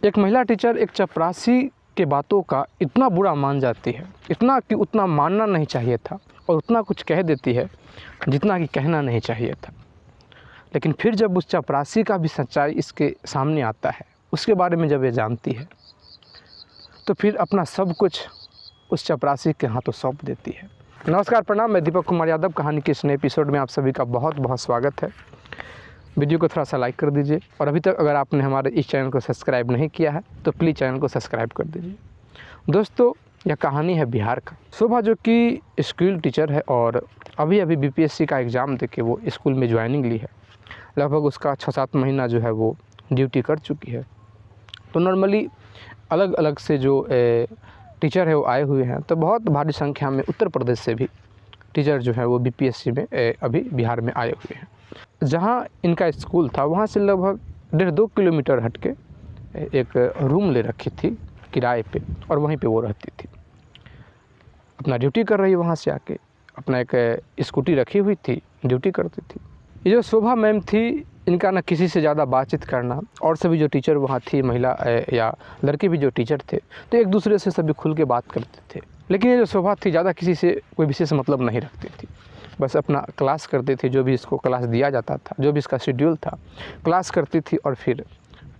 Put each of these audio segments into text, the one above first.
एक महिला टीचर एक चपरासी के बातों का इतना बुरा मान जाती है, इतना कि उतना मानना नहीं चाहिए था, और उतना कुछ कह देती है जितना कि कहना नहीं चाहिए था। लेकिन फिर जब उस चपरासी का भी सच्चाई इसके सामने आता है, उसके बारे में जब ये जानती है, तो फिर अपना सब कुछ उस चपरासी के हाथों सौंप देती है। नमस्कार, प्रणाम। मैं दीपक कुमार यादव। कहानी के इस नए एपिसोड में आप सभी का बहुत बहुत स्वागत है। वीडियो को थोड़ा सा लाइक कर दीजिए, और अभी तक अगर आपने हमारे इस चैनल को सब्सक्राइब नहीं किया है तो प्लीज़ चैनल को सब्सक्राइब कर दीजिए। दोस्तों, यह कहानी है बिहार का। शोभा जो कि स्कूल टीचर है और अभी अभी बीपीएससी का एग्ज़ाम देके वो स्कूल में ज्वाइनिंग ली है। लगभग उसका 6-7 महीना जो है वो ड्यूटी कर चुकी है। तो नॉर्मली अलग अलग से जो टीचर है वो आए हुए हैं, तो बहुत भारी संख्या में उत्तर प्रदेश से भी टीचर जो है वो बीपीएससी में अभी बिहार में आए हुए हैं। जहाँ इनका स्कूल था वहाँ से लगभग 1.5-2 किलोमीटर हट के एक रूम ले रखी थी किराए पे, और वहीं पे वो रहती थी। अपना ड्यूटी कर रही, वहाँ से आके अपना एक स्कूटी रखी हुई थी, ड्यूटी करती थी। ये जो शोभा मैम थी, इनका ना किसी से ज़्यादा बातचीत करना, और सभी जो टीचर वहाँ थी, महिला या लड़के भी जो टीचर थे, तो एक दूसरे से सभी खुल के बात करते थे। लेकिन ये जो शोभा थी, ज़्यादा किसी से कोई विशेष मतलब नहीं रखती थी। बस अपना क्लास करती थी, जो भी इसको क्लास दिया जाता था, जो भी इसका शेड्यूल था, क्लास करती थी, और फिर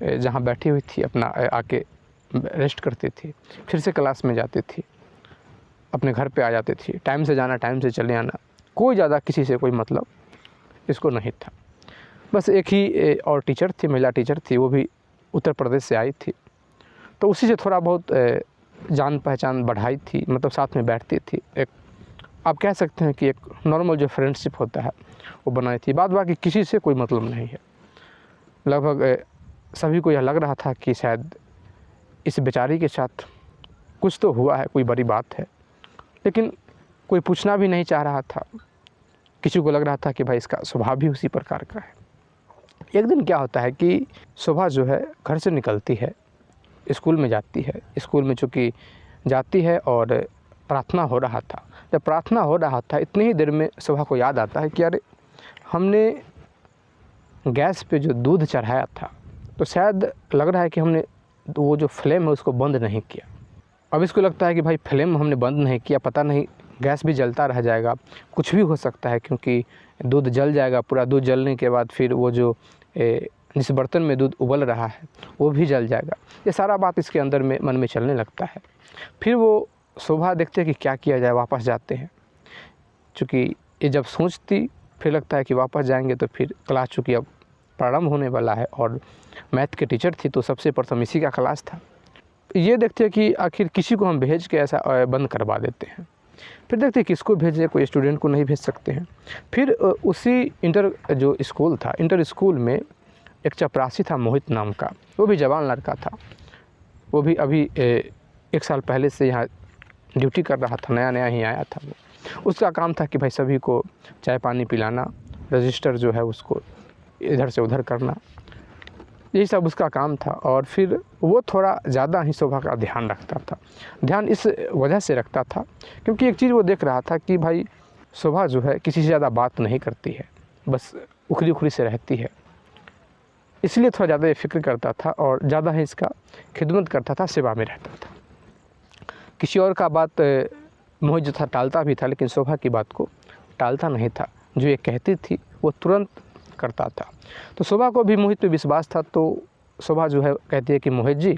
जहाँ बैठी हुई थी अपना आके रेस्ट करती थी, फिर से क्लास में जाती थी, अपने घर पे आ जाती थी। टाइम से जाना, टाइम से चले आना, कोई ज़्यादा किसी से कोई मतलब इसको नहीं था। बस एक ही और टीचर थी, महिला टीचर थी, वो भी उत्तर प्रदेश से आई थी, तो उसी से थोड़ा बहुत जान पहचान बढ़ाई थी, मतलब साथ में बैठती थी। एक आप कह सकते हैं कि एक नॉर्मल जो फ्रेंडशिप होता है वो बनाई थी। बाद बाकी किसी से कोई मतलब नहीं है। लगभग सभी को यह लग रहा था कि शायद इस बेचारी के साथ कुछ तो हुआ है, कोई बड़ी बात है, लेकिन कोई पूछना भी नहीं चाह रहा था। किसी को लग रहा था कि भाई इसका स्वभाव भी उसी प्रकार का है। एक दिन क्या होता है कि शोभा जो है घर से निकलती है, स्कूल में जाती है। स्कूल में चूँकि जाती है और प्रार्थना हो रहा था, जब प्रार्थना हो रहा था इतनी ही देर में शोभा को याद आता है कि अरे, हमने गैस पे जो दूध चढ़ाया था, तो शायद लग रहा है कि हमने वो जो फ्लेम है उसको बंद नहीं किया। अब इसको लगता है कि भाई फ्लेम हमने बंद नहीं किया, पता नहीं गैस भी जलता रह जाएगा, कुछ भी हो सकता है, क्योंकि दूध जल जाएगा। पूरा दूध जलने के बाद फिर वो जो जिस बर्तन में दूध उबल रहा है वो भी जल जाएगा। ये सारा बात इसके अंदर में मन में चलने लगता है। फिर वो शोभा देखते हैं कि क्या किया जाए, वापस जाते हैं। चूँकि ये जब सोचती, फिर लगता है कि वापस जाएंगे तो फिर क्लास चूँकि अब प्रारंभ होने वाला है, और मैथ के टीचर थी तो सबसे प्रथम इसी का क्लास था। ये देखते हैं कि आखिर किसी को हम भेज के ऐसा बंद करवा देते हैं। फिर देखते हैं किसको भेजें, कोई स्टूडेंट को नहीं भेज सकते हैं। फिर उसी इंटर जो स्कूल था, इंटर स्कूल में एक चपरासी था मोहित नाम का, वो भी जवान लड़का था। वो भी अभी 1 साल पहले से यहाँ ड्यूटी कर रहा था, नया नया ही आया था वो। उसका काम था कि भाई सभी को चाय पानी पिलाना, रजिस्टर जो है उसको इधर से उधर करना, यही सब उसका काम था। और फिर वो थोड़ा ज़्यादा ही शोभा का ध्यान रखता था। ध्यान इस वजह से रखता था क्योंकि एक चीज़ वो देख रहा था कि भाई शोभा जो है किसी से ज़्यादा बात नहीं करती है, बस उखड़ी उखड़ी से रहती है, इसलिए थोड़ा ज़्यादा ये फिक्र करता था और ज़्यादा ही इसका खिदमत करता था, सेवा में रहता था। किसी और का बात मोहित जो था टालता भी था, लेकिन शोभा की बात को टालता नहीं था। जो ये कहती थी वो तुरंत करता था। तो शोभा को भी मोहित पे विश्वास था, तो शोभा जो है कहती है कि मोहित जी,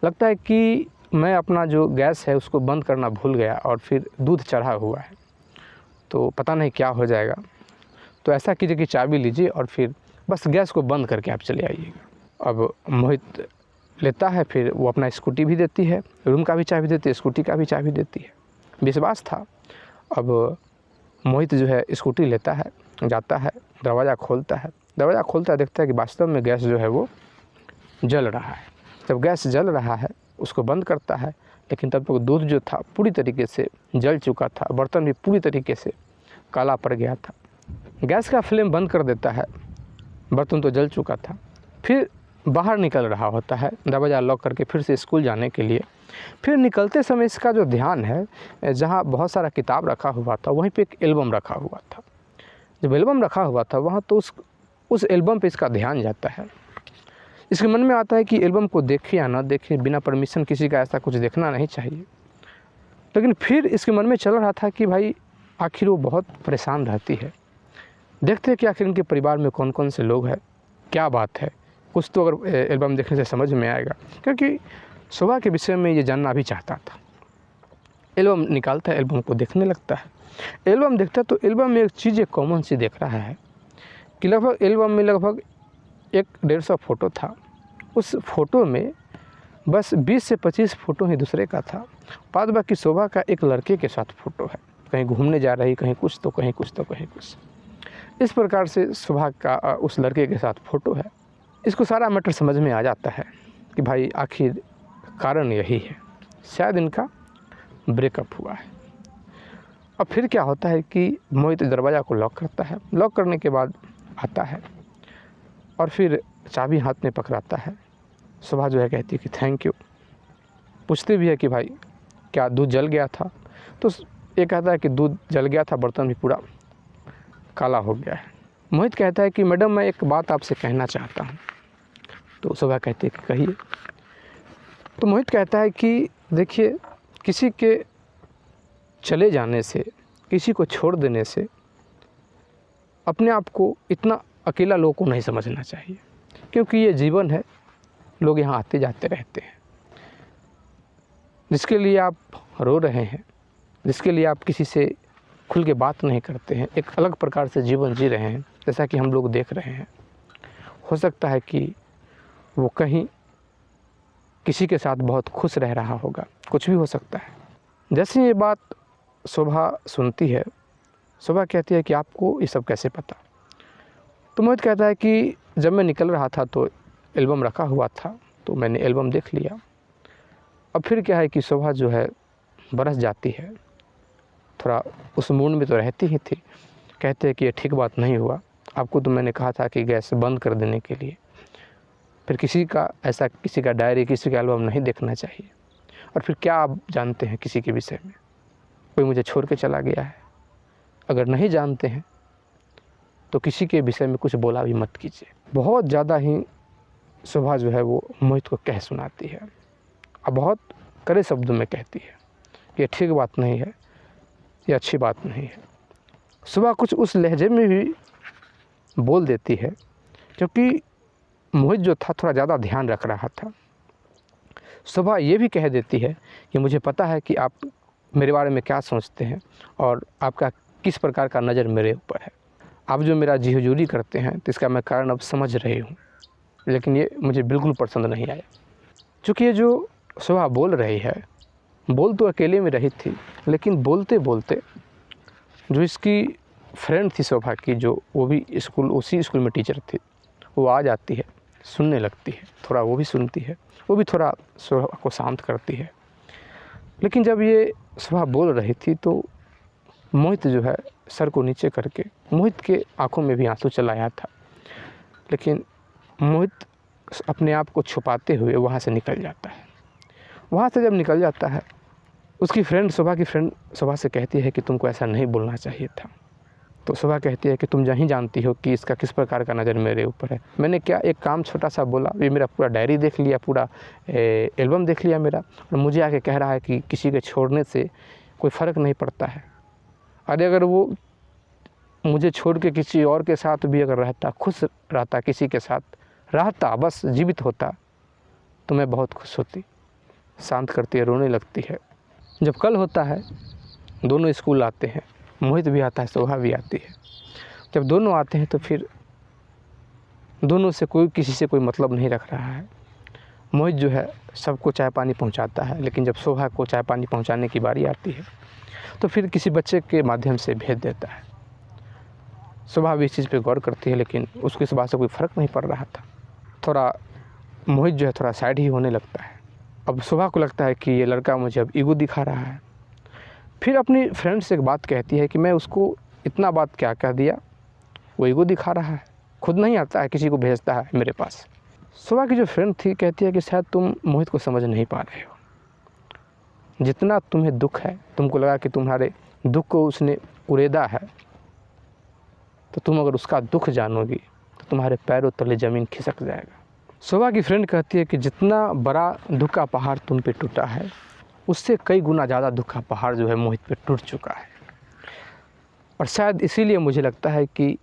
लगता है कि मैं अपना जो गैस है उसको बंद करना भूल गया और फिर दूध चढ़ा हुआ है, तो पता नहीं क्या हो जाएगा। तो ऐसा कीजिए कि चाबी लीजिए और फिर बस गैस को बंद करके आप चले आइएगा। अब मोहित लेता है, फिर वो अपना स्कूटी भी देती है, रूम का भी चाबी देती है, स्कूटी का भी चाबी देती है। विश्वास था। अब मोहित जो है स्कूटी लेता है, जाता है, दरवाज़ा खोलता है। दरवाज़ा खोलता है, देखता है कि वास्तव में गैस जो है वो जल रहा है। जब गैस जल रहा है उसको बंद करता है, लेकिन तब तक दूध जो था पूरी तरीके से जल चुका था, बर्तन भी पूरी तरीके से काला पड़ गया था। गैस का फ्लेम बंद कर देता है, बर्तन तो जल चुका था। फिर बाहर निकल रहा होता है, दरवाज़ा लॉक करके फिर से स्कूल जाने के लिए। फिर निकलते समय इसका जो ध्यान है, जहाँ बहुत सारा किताब रखा हुआ था वहीं पे एक एल्बम रखा हुआ था। जब एल्बम रखा हुआ था वहाँ, तो उस एल्बम पे इसका ध्यान जाता है। इसके मन में आता है कि एल्बम को देखे या ना देखे, बिना परमिशन किसी का ऐसा कुछ देखना नहीं चाहिए। लेकिन फिर इसके मन में चल रहा था कि भाई आखिर वो बहुत परेशान रहती है, देखते हैं कि आखिर इनके परिवार में कौन कौन से लोग हैं, क्या बात है, कुछ तो अगर एल्बम देखने से समझ में आएगा। क्योंकि शोभा के विषय में ये जानना भी चाहता था। एल्बम निकालता है, एल्बम को देखने लगता है। एल्बम देखता है तो एल्बम में एक चीज़ कॉमन सी देख रहा है कि लगभग एल्बम में लगभग 150 फ़ोटो था। उस फ़ोटो में बस 20 से 25 फ़ोटो ही दूसरे का था। बाद बाकी शोभा का एक लड़के के साथ फ़ोटो है, कहीं घूमने जा रही, कहीं कुछ तो कहीं कुछ तो कहीं कुछ। इस प्रकार से शोभा का उस लड़के के साथ फ़ोटो है। इसको सारा मैटर समझ में आ जाता है कि भाई आखिर कारण यही है, शायद इनका ब्रेकअप हुआ है। अब फिर क्या होता है कि मोहित दरवाज़ा को लॉक करता है। लॉक करने के बाद आता है और फिर चाबी हाथ में पकड़ाता है। शोभा जो है कहती है कि थैंक यू। पूछती भी है कि भाई क्या दूध जल गया था, तो ये कहता है कि दूध जल गया था, बर्तन भी पूरा काला हो गया है। मोहित कहता है कि मैडम मैं एक बात आपसे कहना चाहता हूँ। तो शोभा कहती है कि कहिए। तो मोहित कहता है कि देखिए, किसी के चले जाने से, किसी को छोड़ देने से अपने आप को इतना अकेला लोगों को नहीं समझना चाहिए, क्योंकि ये जीवन है, लोग यहाँ आते जाते रहते हैं। जिसके लिए आप रो रहे हैं, जिसके लिए आप किसी से खुल के बात नहीं करते हैं, एक अलग प्रकार से जीवन जी रहे हैं, जैसा कि हम लोग देख रहे हैं। हो सकता है कि वो कहीं किसी के साथ बहुत खुश रह रहा होगा, कुछ भी हो सकता है। जैसे ये बात शोभा सुनती है, शोभा कहती है कि आपको ये सब कैसे पता। तो मोहित कहता है कि जब मैं निकल रहा था तो एल्बम रखा हुआ था, तो मैंने एल्बम देख लिया। अब फिर क्या है कि शोभा जो है बरस जाती है, थोड़ा उस मूड में तो रहती ही थी। कहते हैं कि ये ठीक बात नहीं हुआ, आपको तो मैंने कहा था कि गैस बंद कर देने के लिए। फिर किसी का ऐसा, किसी का डायरी, किसी का एल्बम नहीं देखना चाहिए। और फिर क्या आप जानते हैं किसी के विषय में, कोई मुझे छोड़ के चला गया है। अगर नहीं जानते हैं तो किसी के विषय में कुछ बोला भी मत कीजिए। बहुत ज़्यादा ही शोभा जो है वो मोहित को कह सुनाती है, और बहुत कड़े शब्दों में कहती है कि ये ठीक बात नहीं है, ये अच्छी बात नहीं है। शोभा कुछ उस लहजे में भी बोल देती है, क्योंकि मोहित जो था थोड़ा ज़्यादा ध्यान रख रहा था। शोभा ये भी कह देती है कि मुझे पता है कि आप मेरे बारे में क्या सोचते हैं और आपका किस प्रकार का नज़र मेरे ऊपर है। आप जो मेरा जी हुजूरी करते हैं तो इसका मैं कारण अब समझ रही हूँ, लेकिन ये मुझे बिल्कुल पसंद नहीं आया। चूँकि ये जो शोभा बोल रही है, बोल तो अकेले में रही थी, लेकिन बोलते बोलते जो इसकी फ्रेंड थी शोभा की, जो वो भी उसी स्कूल में टीचर थी, वो आ जाती है, सुनने लगती है। थोड़ा वो भी सुनती है, वो भी थोड़ा शोभा को शांत करती है। लेकिन जब ये शोभा बोल रही थी तो मोहित जो है सर को नीचे करके, मोहित के आंखों में भी आंसू चला आया था, लेकिन मोहित अपने आप को छुपाते हुए वहाँ से निकल जाता है। वहाँ से जब निकल जाता है, उसकी फ्रेंड, शोभा की फ्रेंड शोभा से कहती है कि तुमको ऐसा नहीं बोलना चाहिए था। तो शोभा कहती है कि तुम नहीं जानती हो कि इसका किस प्रकार का नज़र मेरे ऊपर है। मैंने क्या एक काम छोटा सा बोला, ये मेरा पूरा डायरी देख लिया, पूरा एल्बम देख लिया मेरा, और मुझे आके कह रहा है कि किसी के छोड़ने से कोई फ़र्क नहीं पड़ता है। अरे अगर वो मुझे छोड़ के किसी और के साथ भी अगर रहता, खुश रहता, किसी के साथ रहता, बस जीवित होता, तो मैं बहुत खुश होती। शांत करती है, रोने लगती है। जब कल होता है, दोनों स्कूल आते हैं, मोहित भी आता है, शोभा भी आती है। जब दोनों आते हैं तो फिर दोनों से कोई किसी से कोई मतलब नहीं रख रहा है। मोहित जो है सबको चाय पानी पहुंचाता है, लेकिन जब शोभा को चाय पानी पहुंचाने की बारी आती है तो फिर किसी बच्चे के माध्यम से भेज देता है। शोभा भी इस चीज़ पे गौर करती है, लेकिन उसको इस बात से कोई फ़र्क नहीं पड़ रहा था। थोड़ा मोहित जो है थोड़ा साइड ही होने लगता है। अब शोभा को लगता है कि ये लड़का मुझे अब ईगो दिखा रहा है। फिर अपनी फ्रेंड से एक बात कहती है कि मैं उसको इतना बात क्या कह दिया, वो ईगो दिखा रहा है, खुद नहीं आता है, किसी को भेजता है मेरे पास। शोभा की जो फ्रेंड थी कहती है कि शायद तुम मोहित को समझ नहीं पा रहे हो। जितना तुम्हें दुख है, तुमको लगा कि तुम्हारे दुख को उसने उड़ेदा है, तो तुम अगर उसका दुख जानोगी तो तुम्हारे पैरों तले ज़मीन खिसक जाएगा। शोभा की फ्रेंड कहती है कि जितना बड़ा दुख का पहाड़ तुम पे टूटा है, उससे कई गुना ज़्यादा दुख का पहाड़ जो है मोहित पे टूट चुका है। और शायद इसीलिए मुझे लगता है कि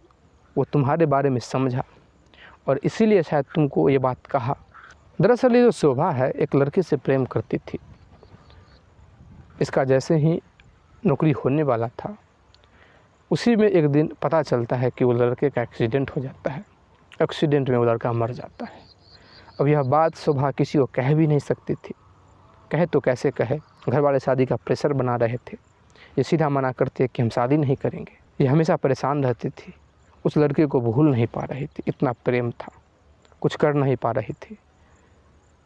वो तुम्हारे बारे में समझा और इसीलिए शायद तुमको ये बात कहा। दरअसल ये जो शोभा है एक लड़के से प्रेम करती थी। इसका जैसे ही नौकरी होने वाला था, उसी में एक दिन पता चलता है कि वो लड़के का एक्सीडेंट हो जाता है। एक्सीडेंट में वो लड़का मर जाता है। अब यह बात शोभा किसी को कह भी नहीं सकती थी। कहे तो कैसे कहे, घर वाले शादी का प्रेशर बना रहे थे। ये सीधा मना करते कि हम शादी नहीं करेंगे। ये हमेशा परेशान रहती थी, उस लड़के को भूल नहीं पा रही थी। इतना प्रेम था, कुछ कर नहीं पा रही थी,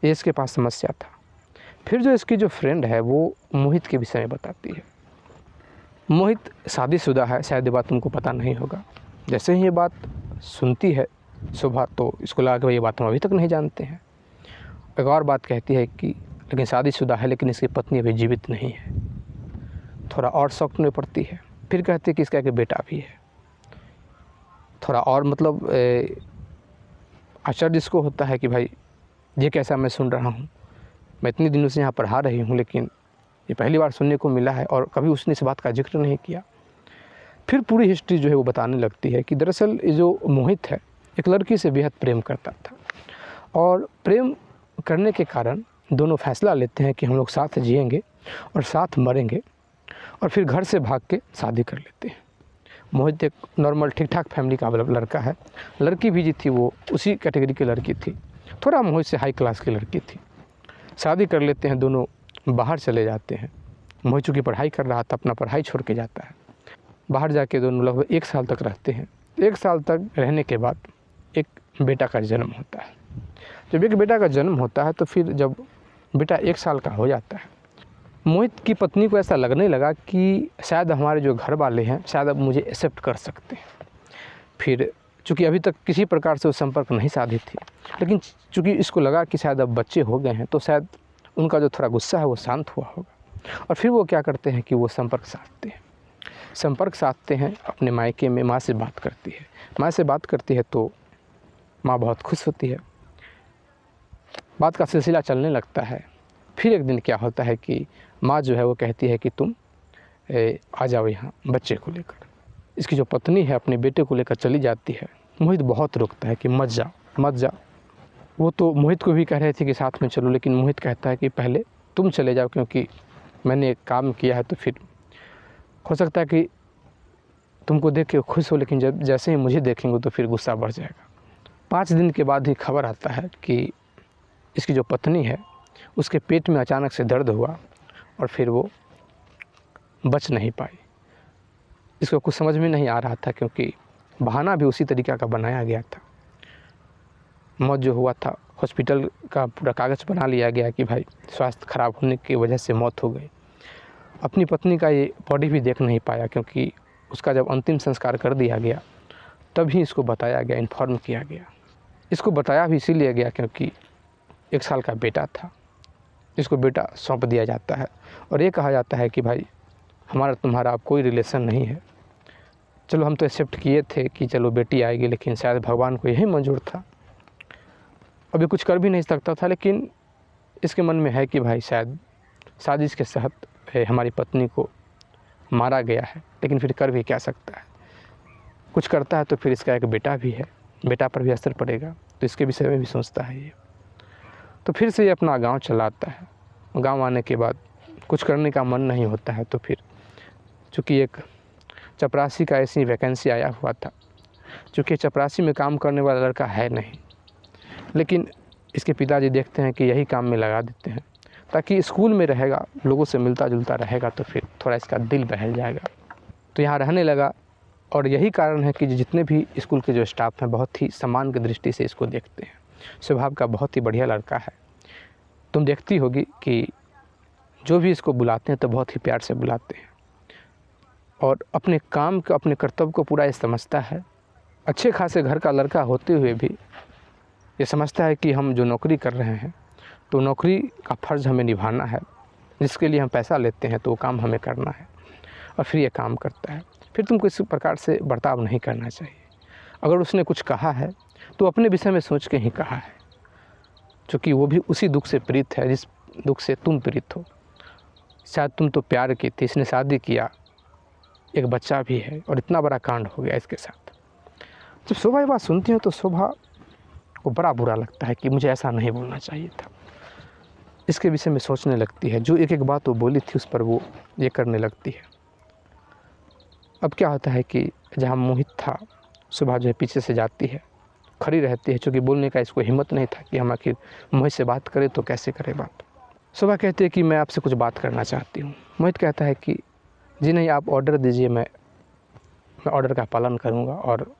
ये इसके पास समस्या था। फिर जो इसकी जो फ्रेंड है वो मोहित के विषय में बताती है। मोहित शादीशुदा है, शायद ये बात तुमको पता नहीं होगा। जैसे ही ये बात सुनती है शोभा तो इसको लगा कि ये बात हम अभी तक नहीं जानते हैं। एक और बात कहती है कि लेकिन शादीशुदा है, लेकिन इसकी पत्नी अभी जीवित नहीं है। थोड़ा और शौक में पड़ती है। फिर कहती है कि इसका एक बेटा भी है। थोड़ा और मतलब आश्चर्य इसको होता है कि भाई ये कैसा मैं सुन रहा हूँ। मैं इतने दिनों से यहाँ पढ़ा रही हूँ, लेकिन ये पहली बार सुनने को मिला है और कभी उसने इस बात का जिक्र नहीं किया। फिर पूरी हिस्ट्री जो है वो बताने लगती है कि दरअसल ये जो मोहित है एक लड़की से बेहद प्रेम करता था और प्रेम करने के कारण दोनों फैसला लेते हैं कि हम लोग साथ जिएंगे और साथ मरेंगे, और फिर घर से भाग के शादी कर लेते हैं। मोहित एक नॉर्मल ठीक ठाक फैमिली का लड़का है। लड़की भी जी थी वो उसी कैटेगरी की लड़की थी, थोड़ा मोहित से हाई क्लास की लड़की थी। शादी कर लेते हैं, दोनों बाहर चले जाते हैं। मोहित चूँकि पढ़ाई कर रहा था, अपना पढ़ाई छोड़ के जाता है। बाहर जाके दोनों लगभग 1 साल तक रहते हैं। 1 साल तक रहने के बाद एक बेटा का जन्म होता है। जब एक बेटा का जन्म होता है तो फिर जब बेटा 1 साल का हो जाता है, मोहित की पत्नी को ऐसा लगने लगा कि शायद हमारे जो घर वाले हैं शायद अब मुझे एक्सेप्ट कर सकते हैं। फिर चूँकि अभी तक किसी प्रकार से वो संपर्क नहीं साधी थी, लेकिन चूँकि इसको लगा कि शायद अब बच्चे हो गए हैं तो शायद उनका जो थोड़ा गुस्सा है वो शांत हुआ होगा। और फिर वो क्या करते हैं कि वो संपर्क साधते हैं अपने मायके में। माँ से बात करती है। माँ से बात करती है तो माँ बहुत खुश होती है। बात का सिलसिला चलने लगता है। फिर एक दिन क्या होता है कि माँ जो है वो कहती है कि तुम आ जाओ यहाँ बच्चे को लेकर। इसकी जो पत्नी है अपने बेटे को लेकर चली जाती है। मोहित बहुत रोकता है कि मत जाओ। वो तो मोहित को भी कह रहे थे कि साथ में चलो, लेकिन मोहित कहता है कि पहले तुम चले जाओ, क्योंकि मैंने एक काम किया है तो फिर हो सकता है कि तुमको देख के खुश हो, लेकिन जब जैसे ही मुझे देखेंगे तो फिर गुस्सा बढ़ जाएगा। 5 दिन के बाद ही खबर आता है कि इसकी जो पत्नी है उसके पेट में अचानक से दर्द हुआ और फिर वो बच नहीं पाई। इसको कुछ समझ में नहीं आ रहा था, क्योंकि बहाना भी उसी तरीक़ा का बनाया गया था। मौत जो हुआ था, हॉस्पिटल का पूरा कागज़ बना लिया गया कि भाई स्वास्थ्य ख़राब होने की वजह से मौत हो गई। अपनी पत्नी का ये बॉडी भी देख नहीं पाया, क्योंकि उसका जब अंतिम संस्कार कर दिया गया तभी इसको बताया गया, इन्फॉर्म किया गया। इसको बताया भी इसीलिए गया क्योंकि 1 साल का बेटा था, इसको बेटा सौंप दिया जाता है और ये कहा जाता है कि भाई हमारा तुम्हारा अब कोई रिलेशन नहीं है। चलो हम तो एक्सेप्ट किए थे कि चलो बेटी आएगी, लेकिन शायद भगवान को यही मंजूर था। अभी कुछ कर भी नहीं सकता था, लेकिन इसके मन में है कि भाई शायद साजिश के तहत हमारी पत्नी को मारा गया है, लेकिन फिर कर भी क्या सकता है। कुछ करता है तो फिर इसका एक बेटा भी है, बेटा पर भी असर पड़ेगा, तो इसके विषय में भी सोचता है ये। तो फिर से ये अपना गांव चला आता है। गांव आने के बाद कुछ करने का मन नहीं होता है, तो फिर चूँकि एक चपरासी का ऐसी वैकेंसी आया हुआ था, चूँकि चपरासी में काम करने वाला लड़का है नहीं, लेकिन इसके पिताजी देखते हैं कि यही काम में लगा देते हैं ताकि स्कूल में रहेगा, लोगों से मिलता जुलता रहेगा, तो फिर थोड़ा इसका दिल बहल जाएगा। तो यहाँ रहने लगा और यही कारण है कि जितने भी स्कूल के जो स्टाफ हैं बहुत ही सम्मान की दृष्टि से इसको देखते हैं। स्वभाव का बहुत ही बढ़िया लड़का है। तुम देखती होगी कि जो भी इसको बुलाते हैं तो बहुत ही प्यार से बुलाते हैं और अपने काम को, अपने कर्तव्य को पूरा ये समझता है। अच्छे खासे घर का लड़का होते हुए भी ये समझता है कि हम जो नौकरी कर रहे हैं तो नौकरी का फ़र्ज़ हमें निभाना है, जिसके लिए हम पैसा लेते हैं तो वो काम हमें करना है, और फिर ये काम करता है। फिर तुमको इस प्रकार से बर्ताव नहीं करना चाहिए। अगर उसने कुछ कहा है तो अपने विषय में सोच के ही कहा है, क्योंकि वो भी उसी दुख से पीड़ित है जिस दुख से तुम पीड़ित हो। शायद तुम तो प्यार की थी, इसने शादी किया, एक बच्चा भी है और इतना बड़ा कांड हो गया इसके साथ। जब शोभा ये बात सुनती है तो शोभा को बड़ा बुरा लगता है कि मुझे ऐसा नहीं बोलना चाहिए था। इसके विषय में सोचने लगती है, जो एक एक बात वो बोली थी उस पर वो ये करने लगती है। अब क्या होता है कि जहाँ मोहित था, शोभा जो है पीछे से जाती है, खड़ी रहती है, क्योंकि बोलने का इसको हिम्मत नहीं था कि हम आखिर मोहित से बात करें तो कैसे करें बात। शोभा कहती है कि मैं आपसे कुछ बात करना चाहती हूँ। मोहित कहता है कि जी नहीं, आप ऑर्डर दीजिए, मैं ऑर्डर का पालन करूँगा, और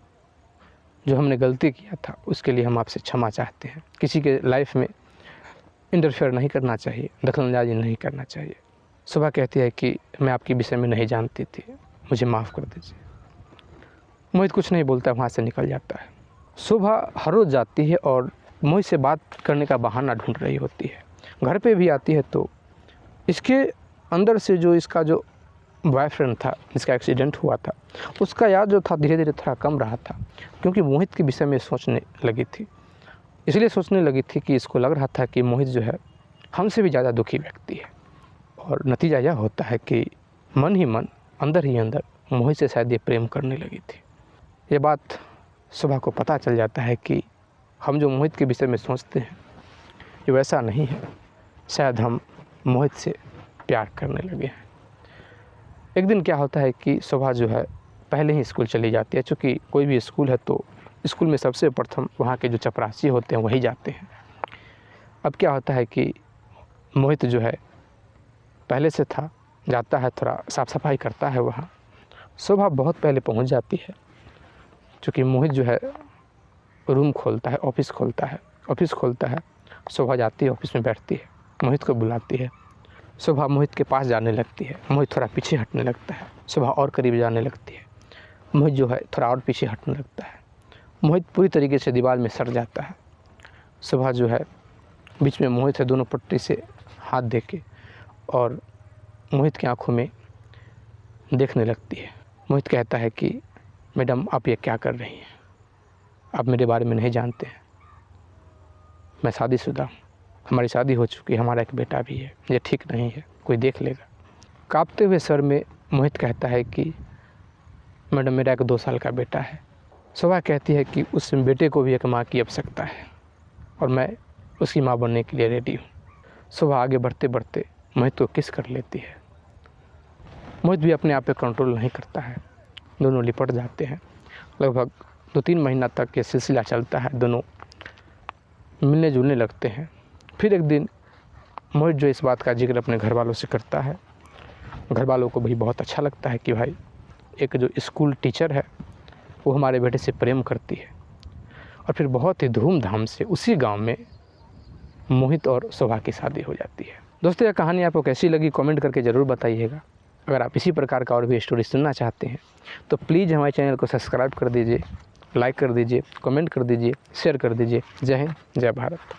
जो हमने गलती किया था उसके लिए हम आपसे क्षमा चाहते हैं। किसी के लाइफ में इंटरफेयर नहीं करना चाहिए, दखलंदाजी नहीं करना चाहिए। शोभा कहती है कि मैं आपके विषय में नहीं जानती थी, मुझे माफ़ कर दीजिए। मोहित कुछ नहीं बोलता, वहाँ से निकल जाता है। शोभा हर रोज़ जाती है और मोहित से बात करने का बहाना ढूंढ रही होती है। घर पे भी आती है तो इसके अंदर से जो इसका जो बॉयफ्रेंड था जिसका एक्सीडेंट हुआ था, उसका याद जो था धीरे धीरे थोड़ा कम रहा था, क्योंकि मोहित के विषय में सोचने लगी थी। इसलिए सोचने लगी थी कि इसको लग रहा था कि मोहित जो है हमसे भी ज़्यादा दुखी व्यक्ति है, और नतीजा यह होता है कि मन ही मन, अंदर ही अंदर मोहित से शायद ये प्रेम करने लगी थी। ये बात शोभा को पता चल जाता है कि हम जो मोहित के विषय में सोचते हैं ये वैसा नहीं है, शायद हम मोहित से प्यार करने लगे हैं। एक दिन क्या होता है कि शोभा जो है पहले ही स्कूल चली जाती है, चूँकि कोई भी स्कूल है तो स्कूल में सबसे प्रथम वहाँ के जो चपरासी होते हैं वही जाते हैं। अब क्या होता है कि मोहित जो है पहले से था, जाता है, थोड़ा साफ़ सफाई करता है वहाँ। शोभा बहुत पहले पहुँच जाती है, क्योंकि मोहित जो है रूम खोलता है, ऑफिस खोलता है। शोभा जाती है, ऑफिस में बैठती है, मोहित को बुलाती है। शोभा मोहित के पास जाने लगती है, मोहित थोड़ा पीछे हटने लगता है। शोभा और करीब जाने लगती है, मोहित जो है थोड़ा और पीछे हटने लगता है। मोहित पूरी तरीके से दीवार में सट जाता है। शोभा जो है बीच में मोहित है, दोनों पट्टी से हाथ दे के, और मोहित की आंखों में देखने लगती है। मोहित कहता है कि मैडम आप ये क्या कर रही हैं, आप मेरे बारे में नहीं जानते हैं, मैं शादीशुदा हूँ, हमारी शादी हो चुकी है, हमारा एक बेटा भी है, ये ठीक नहीं है, कोई देख लेगा। कांपते हुए सर में मोहित कहता है कि मैडम मेरा एक 2 साल का बेटा है। शोभा कहती है कि उस बेटे को भी एक माँ की आवश्यकता है और मैं उसकी माँ बनने के लिए रेडी हूँ। शोभा आगे बढ़ते बढ़ते मोहित को किस कर लेती है। मोहित भी अपने आप पे कंट्रोल नहीं करता है, दोनों लिपट जाते हैं। लगभग 2-3 महीना तक ये सिलसिला चलता है, दोनों मिलने जुलने लगते हैं। फिर एक दिन मोहित जो इस बात का जिक्र अपने घर वालों से करता है, घर वालों को भी बहुत अच्छा लगता है कि भाई एक जो स्कूल टीचर है वो हमारे बेटे से प्रेम करती है। और फिर बहुत ही धूमधाम से उसी गांव में मोहित और शोभा की शादी हो जाती है। दोस्तों यह कहानी आपको कैसी लगी कमेंट करके ज़रूर बताइएगा। अगर आप इसी प्रकार का और भी स्टोरी सुनना चाहते हैं तो प्लीज़ हमारे चैनल को सब्सक्राइब कर दीजिए, लाइक कर दीजिए, कमेंट कर दीजिए, शेयर कर दीजिए। जय हिंद, जय भारत।